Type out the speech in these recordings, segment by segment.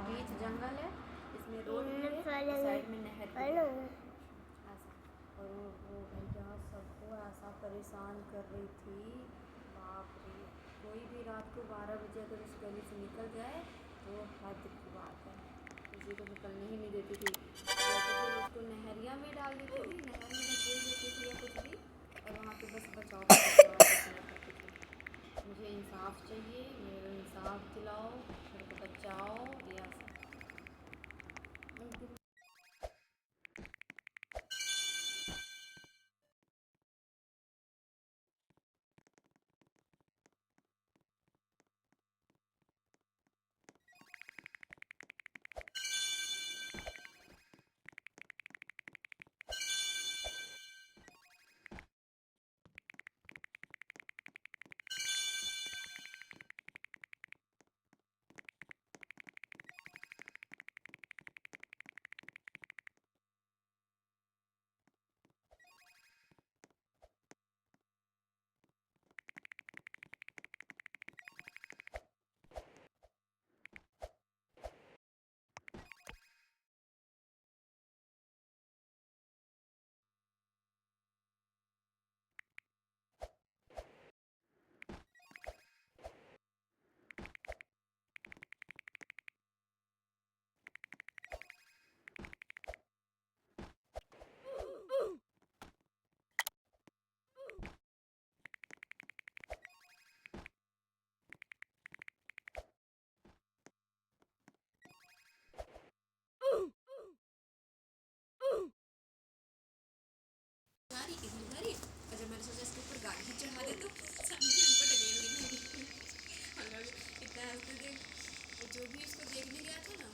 बीच जंगल है, इसमें रोड भी है, साइड में नहर भी है। ऐसा। और वो भैया सबको ऐसा परेशान कर रही थी, बाप रे। कोई भी रात को 12 बजे अगर उस गली से निकल जाए तो हद की बात है, किसी को निकलने ही नहीं देती थी। या तो फिर उसको नहरिया में डाल देती थी, नहर में ढकेल देती थी या कुछ भी, और वहाँ पे बस बचाओ बचाओ की आवाज़ सुना करती थी। मुझे इंसाफ चाहिए, मेरे इंसाफ दिलाओ, मेरे को बचाओ, या जब मैंने सोचा इसके ऊपर गाड़ी ही चढ़ा दे तो समझे हमको ढकेल देंगे। हम लोग इतना हंसते थे, और जो भी इसको देखने गया था ना,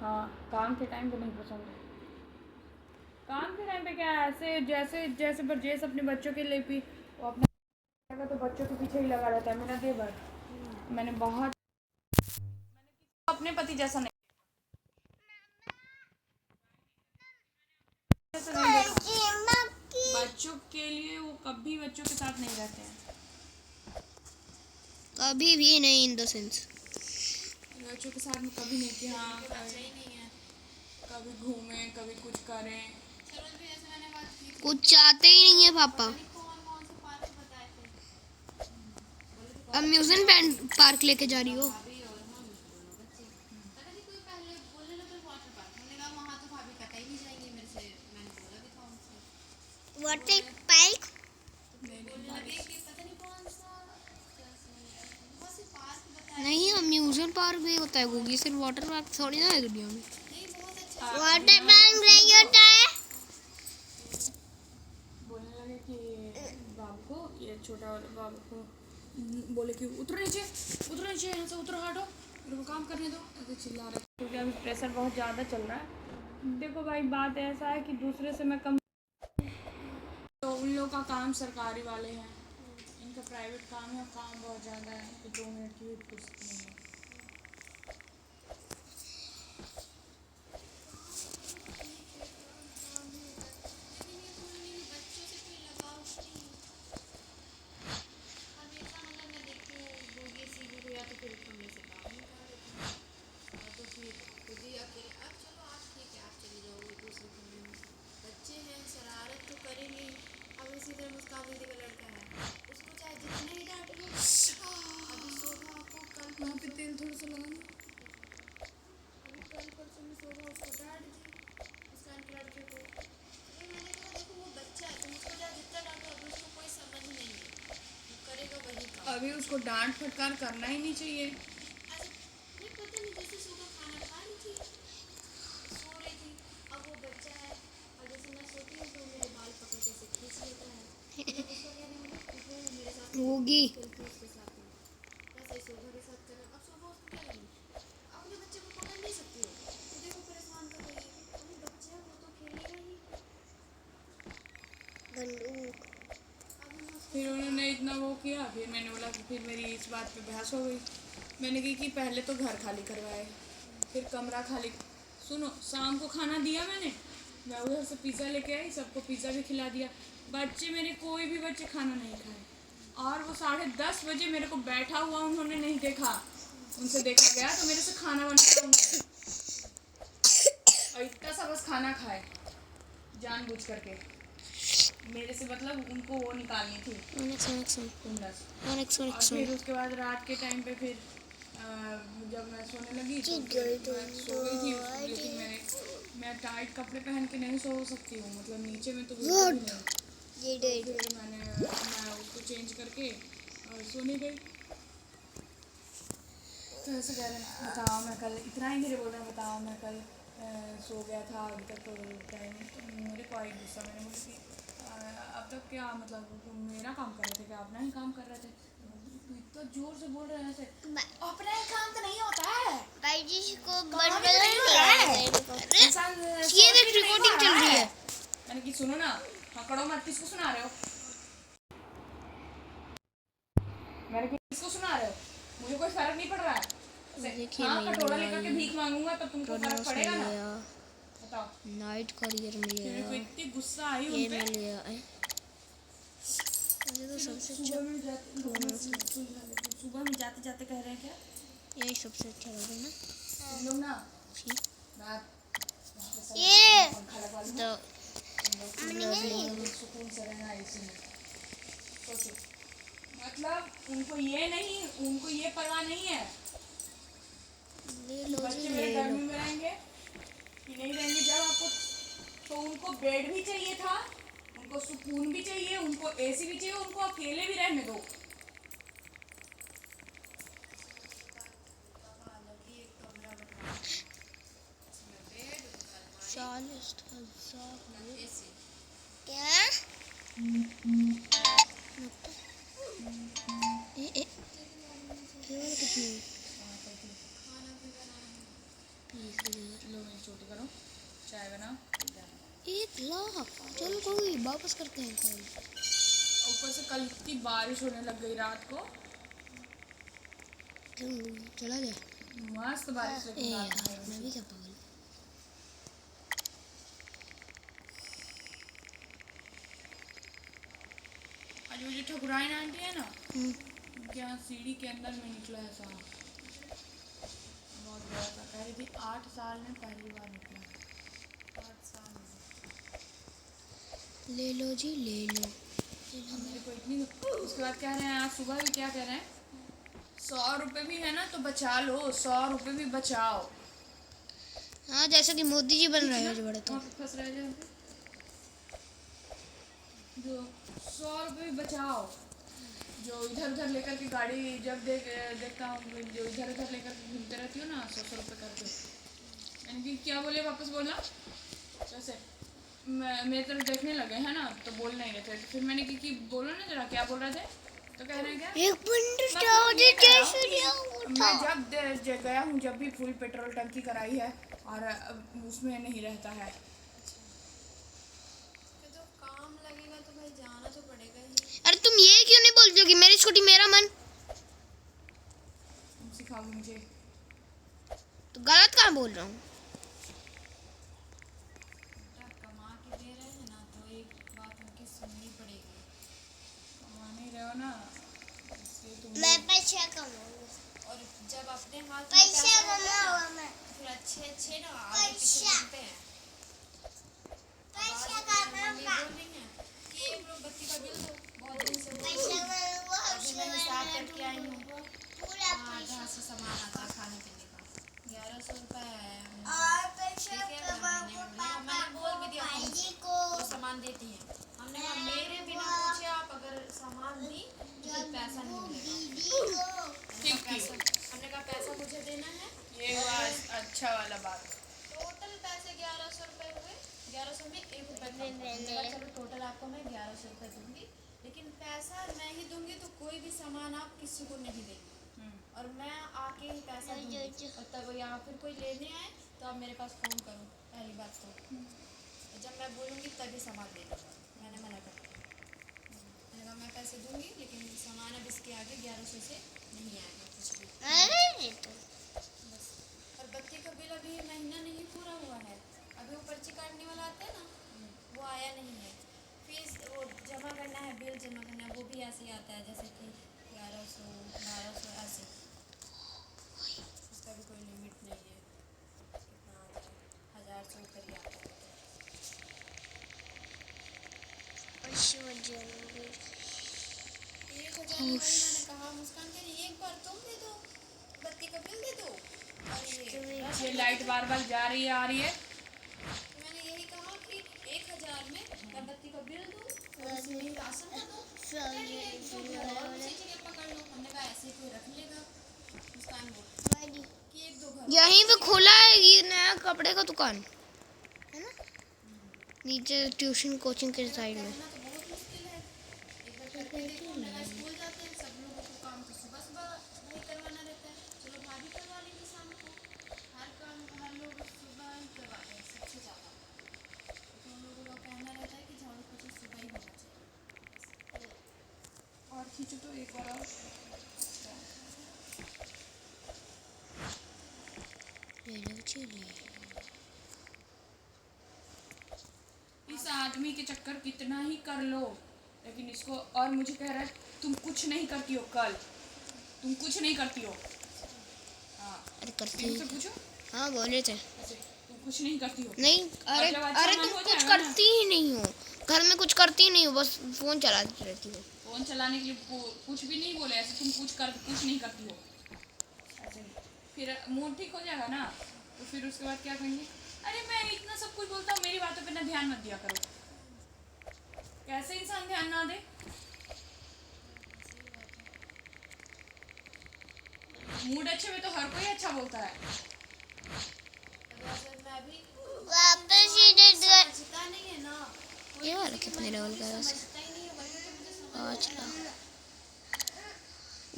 हाँ, काम के टाइम पे नहीं पसंद। काम के टाइम पे क्या, ऐसे जैसे जैसे बरजेस अपने बच्चों के लिए भी वो अपने तो बच्चों के पीछे ही लगा रहता है। मैंने दे बार मैंने बहुत अपने पति जैसा नहीं देखा। बच्चों के लिए वो कभी बच्चों के साथ नहीं रहते हैं, कभी भी नहीं, इन द सेंस बच्चों के साथ में कभी नहीं कि हाँ कभी घूमें कभी कुछ करें। कुछ चाहते ही नहीं है पापा। अम्यूजमेंट पार्क लेके जा रही हो? Water park? अम्यूजमेंट पार्क भी होता है गोगी, सिर्फ वाटर पार्क थोड़ी ना है दुनिया में। नहीं बहुत अच्छा वाटर पार्क नहीं होता है। बोलने लगे कि बाबू को, ये छोटा वाले बाबू को बोले कि उतरो नीचे यहाँ से उतरो, हटो, मेरे को काम करने दो, ऐसे चिल्ला रहे क्योंकि अभी प्रेशर बहुत ज़्यादा चल रहा है। देखो भाई बात ऐसा है कि दूसरे से मैं कम, तो उन लोगों का काम सरकारी वाले हैं, इनका प्राइवेट काम है, काम बहुत ज़्यादा है, तो 2 मिनट की भी फुर्सत नहीं है। बच्चों से कोई लगाव नहीं। हमेशा मतलब मैं देखती हूँ गोगी सीधी को या तो फिर मम्मी से काम निकाल देती हूँ, और तो फिर खुद ही अकेले, अब चलो आप ठीक है आप चले जाओगे दूसरे कमरे में, बच्चे हैं शरारत तो करेंगे। अब इसी तरह मुस्कान दीदी का लड़का है, उसको चाहे जितने ही डांट लो, अभी सोगा आपको कल वहाँ पे तेल थोड़ा सा लगाना। अभी कल परसों में सोगा उसको डांट दी मुस्कान के लड़के को। फिर मैंने कहा देखो वो बच्चा है, तुम उसको चाहे जितना डांटो अभी उसको कोई समझ नहीं है, वो करेगा वही काम। अभी उसको डांट फटकार करना ही नहीं चाहिए। अच्छा नहीं पता नहीं, जैसे सुबह खाना खा रही थी, सो रही थी, अब वो बच्चा है, और जैसे मैं सोती हूँ तो मेरे बाल पकड़ के ऐसे खींच लेता है, मैं गुस्सा कह रही हूँ वो मेरे साथ होगी। खेलती है उसके साथ में, वैसे ही शोभा के साथ कर, अब शोभा उसको क्या करेगी, अपने बच्चे को पकड़ नहीं सकती हो तो देखो परेशान कर रही है, अभी बच्चे हैं वो तो खेलेगा ही। बंदूक। अभी मैं उसको फिर उन्होंने इतना वो किया, फिर मैंने बोला कि फिर मेरी इस बात पे बहस हो गई। मैंने कही कि पहले तो घर खाली करवाए, फिर कमरा खाली, सुनो शाम को खाना दिया मैंने, मैं उधर से पिज़्ज़ा लेके आई, सबको पिज़्ज़ा भी खिला दिया, बच्चे मेरे कोई भी बच्चे खाना नहीं खाए, और वो 10:30 बजे मेरे को बैठा हुआ उन्होंने नहीं देखा, उनसे देखा गया तो मेरे से खाना बनाया उन्होंने, और इतना सा बस खाना खाए जानबूझ करके, मेरे से मतलब उनको वो निकालनी थी खुंदस। और फिर उसके बाद रात के टाइम पे फिर जब मैं सोने लगी तो फिर मैं सो गई थी, लेकिन मैं टाइट कपड़े पहन के नहीं सो सकती हूँ, मतलब नीचे में तो बिल्कुल भी नहीं। तो फिर मैं उसको चेंज करके और सोने गई। तो ऐसे कह रहे हैं बताओ मैं कल, इतना ही मेरे बोल रहा बताओ मैं कल सो गया था अभी तक तो टाइम, मेरे को आई गुस्सा, मैंने बोला कि अब तक क्या मतलब तुम मेरा काम कर रहे थे क्या, अपना ही काम कर रहे थे, तू इतना जोर से बोल रहे हैं ऐसे, अपना ही काम तो नहीं होता है, भाई जी को काम बंद ही तो नहीं होता है। इंसान ये देख रिकॉर्डिंग चल रही है। मैंने कि सुनो ना, पकड़ो मत, किसको सुना रहे हो, मैंने कि किसको सुना रहे हो, मुझे कोई फर्क नहीं पड़ रहा है। हाँ कटोरा लेकर के भीख मांगूंगा तब तुमको फर्क पड़ेगा ना, बताओ। नाइट करियर मेरे को मिलेगा, इतनी गुस्सा आई ये उन पे। मिलेगा। मुझे तो सबसे अच्छा सुबह में जाते जाते कह रहे हैं क्या यही सबसे अच्छा लगा ना। तुम लोग ना ठीक। रात ये पंखा लगवा लो, तो सुकून से रहना इसी में, सोचो मतलब उनको ये नहीं, उनको ये परवाह नहीं है ले लो जी, बच्चे ले मेरे लो। गर्मी में रहेंगे कि नहीं रहेंगे, जब आपको तो उनको बेड भी चाहिए था, उनको सुकून भी चाहिए, उनको एसी भी चाहिए, उनको अकेले भी रहने दो। क्या? ये वाला कितने? लो मेरी छोटी करो, चाय बनाओ, 1 लाख। चलो कोई वापस करते हैं कल। ऊपर से कल इतनी बारिश होने लग गई रात को, चला गया। मस्त बारिश लगी रात में। मैं भी क्या पागल। आज वो जो ठकुराइन आंटी है ना, उनके यहाँ सीढ़ी के अंदर में निकला है सांप, बहुत बड़ा था, कह रही थी 8 साल में पहली बार निकला, 8 साल में। ले लो जी, ले लो। मेरे को इतनी, उसके बाद कह रहे हैं आज सुबह भी क्या कह रहे हैं, 100 रुपये भी है ना तो बचा लो, 100 रुपये भी बचाओ। हाँ जैसा कि मोदी जी बन रहे हैं जो बड़े तो। फंस रहे हैं जो 100 रुपये भी बचाओ, जो इधर उधर लेकर के गाड़ी जब देखता हूँ, जो इधर उधर लेकर के घूमते रहती हो ना 100 रुपये करके, यानी कि क्या बोले वापस बोलना जैसे मेरे तरफ देखने लगे है ना, तो बोल नहीं रहे थे, फिर मैंने कि बोलो ना जरा क्या बोल रहे थे, तो कह रहे हैं क्या मैं जब गया हूँ जब भी फुल पेट्रोल टंकी कराई है और उसमें नहीं रहता है। तो काम लगेगा तो भाई जाना तो पड़ेगा ही। अरे तुम ये क्यों नहीं बोलते हो कि मेरी स्कूटी मेरा मन? तुम सिखाओगे मुझे? तो गलत कहाँ बोल रहा हूँ? कमा के दे रहे हैं ना, तो एक बात उनकी सुननी पड़ेगी। कमा नहीं रहे हो ना, इसलिए तुम मैं पैसा कमाऊंगी। और जब अपने हाथ में पैसा पैसा होता है ना, कमाऊंगा मैं। फिर अच्छे ना आगे पीछे घूमते हैं। पैसा आवाज़ कमाऊंगा। बोल रही हैं कि एक लोग बत्ती का बिल दो, बहुत दिन से बोल पैसा रही हूँ। कमाऊंगा। अभी मैं हिसाब करके आई हूँ पूरा हाँ, पैसा जहाँ से सामान आता है खाने पीने का 1100 रुपये आया है हमने। और पैसा ठीक है, कमाऊंगा पापा मैंने बोल भी दिया भाई हमसे, जी को। वो सामान देती हैं। हमने कहा मेरे बिना पूछे आप अगर सामान दी तो फिर पैसा नहीं मिलेगा। दीदी को। हमने कहा पैसा मुझे देना है। ये बात अच्छा वाला बात। टोटल पैसे 1100 रुपये हुए, 1100 में 1 रुपये कम था। हमने कहा चलो टोटल आपको मैं 1100 रुपये दूंगी, लेकिन पैसा मैं ही दूंगी तो कोई भी सामान आप किसी को नहीं देंगे, और मैं आके ही पैसा दूंगी। और तब यहाँ फिर कोई लेने आए तो आप मेरे पास फ़ोन करो, पहली बात तो जब मैं बोलूँगी तभी सामान देना। मैंने मना कर दिया, मैंने कहा मैं पैसे दूंगी लेकिन सामान अब इसके आगे 1100 से नहीं आएगा कुछ भी। बस। और बत्ती का बिल अभी महीना नहीं पूरा हुआ है, अभी वो पर्ची काटने वाला आता है ना, वो आया नहीं है। फीस वो जमा करना है, बिल जमा करना है, वो भी ऐसे ही आता है जैसे कि 1100 1200 ऐसे। उसका भी कोई लिमिट नहीं है, कितना आता है 1000 से ऊपर ही आता है। 1000 वही मैंने कहा मुस्कान कह रही एक बार तुम दे दो, बत्ती का बिल दे दो, और ये लाइट बार बार जा रही है आ रही है। मैंने यही कहा कि 1000 में मैं बत्ती का बिल दूँ और उसमें ही राशन का दूँ, और दूसरी जगह पकड़ लो। हमने कहा ऐसे कोई रख लेगा। मुस्कान बोल कि 1-2 घर यहीं पे खुला है ये नया कपड़े का दुकान है ना, नीचे ट्यूशन कोचिंग के साइड में। करना तो बहुत मुश्किल है। एक बार करके देखो, मेरा स्कूल जाते हैं सब लोगों को काम तो सुबह सुबह वही करवाना रहता है, चलो भाभी करवा लेंगे शाम को। हर काम हर लोग सुबह ही करवाते हैं सबसे ज़्यादा, तो उन लोगों का कहना रहता है कि झाड़ू पोछा सुबह ही होना चाहिए। और खींचो तो एक बार और। ले लो चलिए। इस आदमी के चक्कर कितना ही कर लो, लेकिन इसको और मुझे कह रहा है तुम कुछ नहीं करती हो, कल तुम कुछ नहीं करती हो। हाँ अरे करती मुझसे पूछो हाँ बोले थे ऐसे, तुम कुछ नहीं करती हो। नहीं। अरे जब अच्छा अरे मन तुम हो कुछ जाएगा ना, करती ही नहीं हो, घर में कुछ करती ही नहीं हो, बस फोन चलाती रहती हो। फोन चलाने के लिए कुछ भी नहीं बोले, ऐसे तुम कुछ नहीं करती हो ऐसे नहीं। फिर मूड ठीक हो जाएगा ना, तो फिर उसके बाद क्या कहेंगे, अरे मैं इतना सब कुछ बोलता हूँ मेरी बातों पे ना ध्यान मत दिया करो। कैसे इंसान ध्यान ना दे? मूड अच्छे में तो हर कोई अच्छा बोलता है। वैसे मैं भी वापस ही दे दो। समझता नहीं है ना, ये वाला कितने लेवल का है वैसे? समझता ही नहीं है, वही तो मुझे समझ अच्छा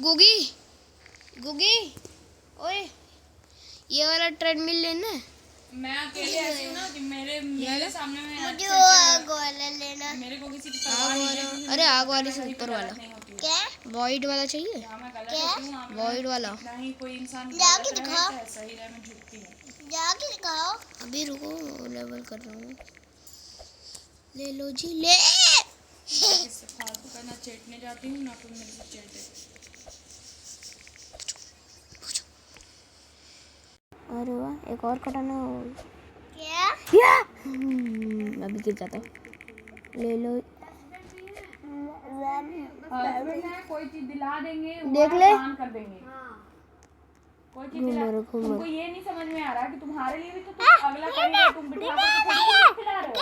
गुगी गुगी ओए ये वाला ट्रेडमिल लेना है? मैं अकेले ऐसी हूँ ना कि मेरे सामने में मुझे आग वाला लेना। मेरे को किसी की परवाह नहीं है, क्योंकि अरे आग वाले से कहीं पे ऊपर गलत वाला नहीं होती है। क्या वॉइड वाला चाहिए? जहाँ मैं गलत होती हूँ वहाँ पे वॉइड वाला ना ही कोई इंसान जाके गलत रहे, दिखाओ। चाहे सही रहे, मैं झुकती हूँ। जाके दिखाओ। अभी रुको लेवल कर रहा हूँ। ले लो जी ले। इससे फालतू का ना चेटने जाती हूँ ना कोई मेरे से चेटे। अरे वाह एक और कटाना क्या अभी गिर जाता ले लो। कोई चीज दिला देंगे, देख ले। काम कर देंगे। कोई चीज दिला, तुमको ये नहीं समझ में आ रहा कि तुम्हारे लिए भी तो तुम अगला करेगा, तुम बिठा कर थोड़ी खिला रहे हो।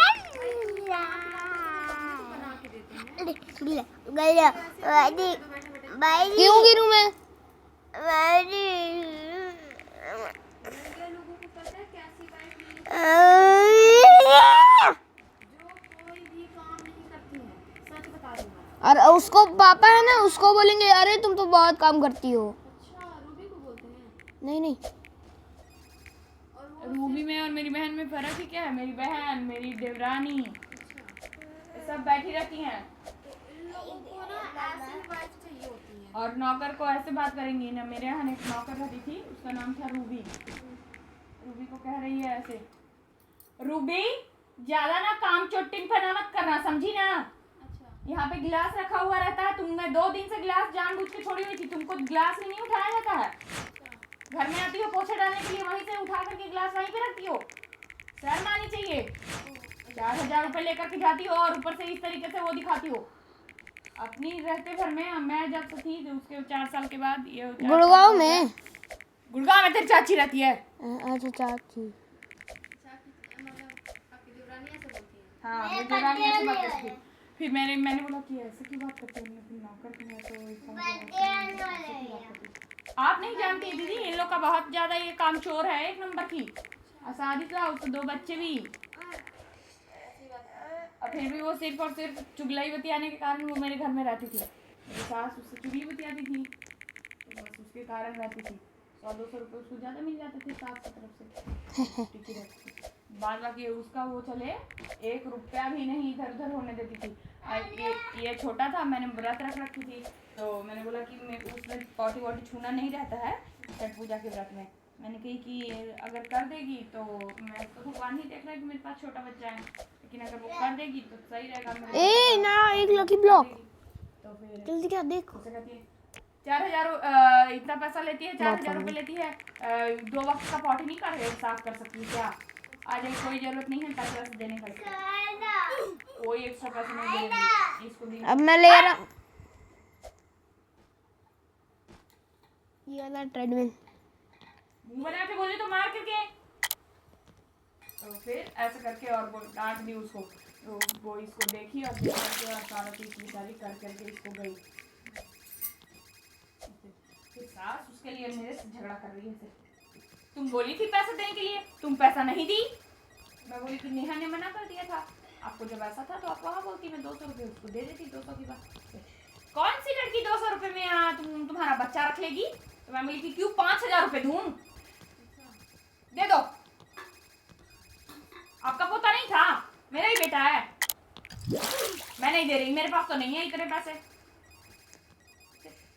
बना के देते हैं। गया क्यों गिरूं मैं? लड़के लोगों को पता है कैसी वाइफ मिली जो कोई भी काम नहीं करती है, सच बता रही हूँ मैं। और उसको पापा है ना, उसको बोलेंगे अरे तुम तो बहुत काम करती हो। अच्छा रूबी को बोलते हैं। नहीं नहीं, और वो रूबी में और मेरी बहन में फर्क ही क्या है? मेरी बहन, मेरी देवरानी ये सब बैठी रहती हैं इन लोगों को ना ऐसी वाइफ चाहिए होती है। और नौकर को ऐसे बात करेंगी ना। मेरे यहाँ एक नौकर रहती थी, उसका नाम था रूबी। रूबी को कह रही है ऐसे, रूबी ज्यादा ना काम चोटिंग फना मत करना, समझी ना? अच्छा यहाँ पे गिलास रखा हुआ रहता है, तुमने 2 दिन से गिलास जानबूझ के छोड़ी हुई थी, तुमको गिलास ही नहीं उठाया जाता है। घर में आती हो पोछे डालने के लिए, वहीं से उठा करके गिलास वहीं पे रखती हो। शर्म आनी चाहिए। 4000 रुपए लेकर के जाती हो और ऊपर से इस तरीके से वो दिखाती हो। अपनी रहते घर में मैं जब से थी तो उसके 4 साल के बाद ये गुड़गांव में। गुड़गांव में तेरी चाची रहती है। अच्छा चाची। मतलब आपकी देवरानी ऐसे बोलती है। हाँ वो देवरानी ऐसे बात करती है। फिर मैंने बोला कि ऐसे क्यों बात करते हो? फिर नौकर की है तो आप नहीं जानती दीदी, इन लोग का बहुत ज्यादा ये काम चोर है, 1 नंबर की। शादी तो उसको 2 बच्चे भी, और फिर भी वो सिर्फ और सिर्फ चुगलाई बतियाने के कारण वो मेरे घर में रहती थी। मेरी सास उससे चुगली बतियाती थी, तो बस उसके कारण रहती थी। 100-200 रुपये उसको ज़्यादा मिल जाते थे सास की तरफ से, टिकी रहती थी। बाद बाकी उसका वो चले, 1 रुपया भी नहीं इधर उधर होने देती थी। ये छोटा था, मैंने व्रत रख रखी थी, तो मैंने बोला कि मैं उसमें पॉटी वॉटी छूना नहीं रहता है छठ पूजा के व्रत में। मैंने कही कि अगर कर देगी तो मैं तो भगवान ही देख रहा है कि मेरे पास छोटा बच्चा है, लेकिन अगर वो कर देगी तो सही रहेगा। ए ना, एक लकी ब्लॉक तो फिर जल्दी क्या देख। उसे कहती है 4000 इतना पैसा लेती है, 4000 रुपये लेती है, 2 वक्त का पॉटी नहीं कर साफ कर सकती क्या? आज कोई जरूरत नहीं है पैसे वैसे देने का, कोई एक्स्ट्रा पैसे नहीं देगी इसको दी। अब मैं ले रहा हूँ ये वाला ट्रेडमिल। मुंह बना के बोले तो मार करके, तो फिर ऐसे करके और वो डांट दी उसको। तो वो इसको देखी और देख करके और सारा चीज बेचारी कर करके इसको गई। फिर सास उसके लिए मेरे से झगड़ा कर रही है। तुम बोली थी पैसे देने के लिए, तुम पैसा नहीं दी। मैं बोली कि नेहा ने मना कर दिया था, आपको जब ऐसा था तो आप वहाँ बोलती, मैं 200 रुपये उसको दे देती। 200 की बात, कौन सी लड़की 200 रुपये में तुम्हारा बच्चा रख लेगी? तो मैं बोली कि क्यों 5000 रुपये दूँ, दे दो। आपका पोता नहीं था, मेरा ही बेटा है। मैं नहीं दे रही, मेरे पास तो नहीं है इतने पैसे।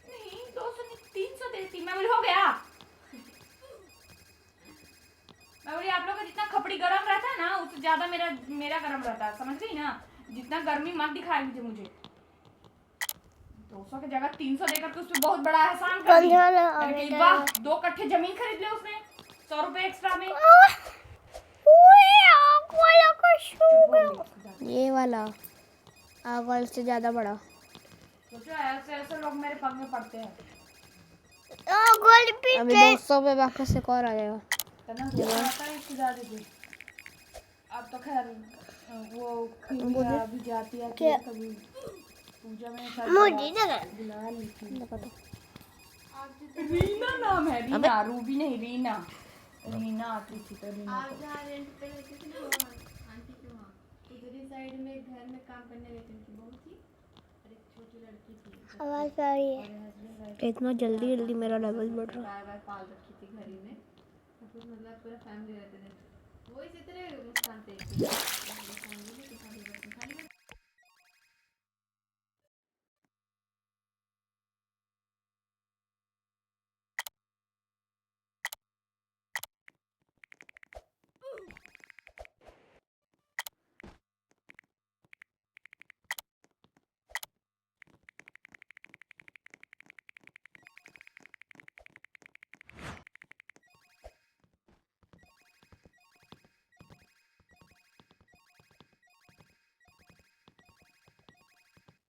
नहीं 200 नहीं 300 देती। मैं बोली हो गया। मैं बोली आप लोग का जितना खपड़ी गरम रहता है ना, उससे ज्यादा मेरा गरम रहता है, समझ गई ना? जितना गर्मी मत दिखाई मुझे। 200 की जगह 300 देकर के उसमें बहुत बड़ा एहसान कर दिया। वाह 2 कट्ठे जमीन खरीद ले उसने 100 रुपए एक्स्ट्रा में। ये वाला आग वाले से ज्यादा बड़ा। सोचो ऐसे ऐसे लोग मेरे पग में पड़ते हैं। अभी 200 पे वापस से और आ जाएगा। अब तो खैर वो अभी जाती है कभी पूजा में बुला ली थी। रीना नाम है, रीना, रूबी नहीं रीना। रीना आती थी तो रीना। आप जहाँ रेंट पे रहती थी ना, वो आंटी के वहाँ उधरी साइड में घर में काम करने रहती थी, बहू थी और एक छोटी लड़की थी। आवाज आ रही है। इतना जल्दी जल्दी मेरा लेवल बढ़ रहा है। गाय पाल रखी थी घर ही में, तो फिर मतलब पूरा फैमिली रहते थे। वो इसी तरह मुस्कान पे